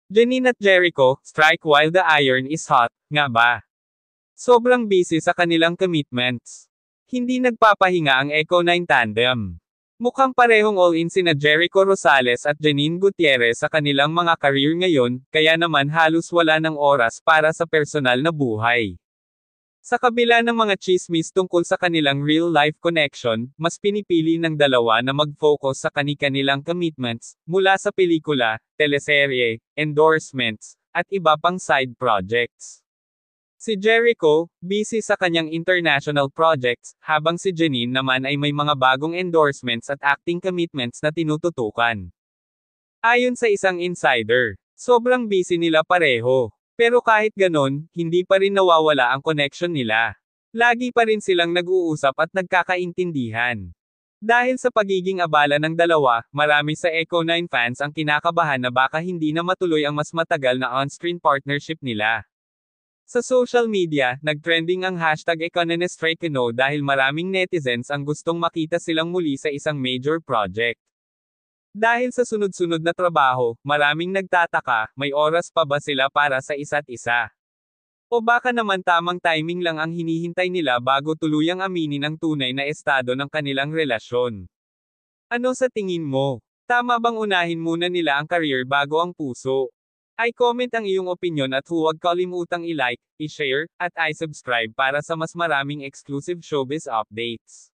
Janine at Jericho, strike while the iron is hot, nga ba? Sobrang busy sa kanilang commitments. Hindi nagpapahinga ang Eco9 tandem. Mukhang parehong all-in sina Jericho Rosales at Janine Gutierrez sa kanilang mga career ngayon, kaya naman halos wala ng oras para sa personal na buhay. Sa kabila ng mga chismis tungkol sa kanilang real-life connection, mas pinipili ng dalawa na mag-focus sa kani-kanilang commitments, mula sa pelikula, teleserye, endorsements, at iba pang side projects. Si Jericho, busy sa kanyang international projects, habang si Janine naman ay may mga bagong endorsements at acting commitments na tinututukan. Ayon sa isang insider, sobrang busy nila pareho. Pero kahit ganon, hindi pa rin nawawala ang connection nila. Lagi pa rin silang nag-uusap at nagkakaintindihan. Dahil sa pagiging abala ng dalawa, marami sa Eco9 fans ang kinakabahan na baka hindi na matuloy ang mas matagal na on-screen partnership nila. Sa social media, nag-trending ang hashtag #EcoNeneStrikeNo dahil maraming netizens ang gustong makita silang muli sa isang major project. Dahil sa sunod-sunod na trabaho, maraming nagtataka, may oras pa ba sila para sa isa't isa? O baka naman tamang timing lang ang hinihintay nila bago tuluyang aminin ang tunay na estado ng kanilang relasyon. Ano sa tingin mo? Tama bang unahin muna nila ang career bago ang puso? I-comment ang iyong opinion at huwag kalimutang i-like, i-share, at i-subscribe para sa mas maraming exclusive showbiz updates.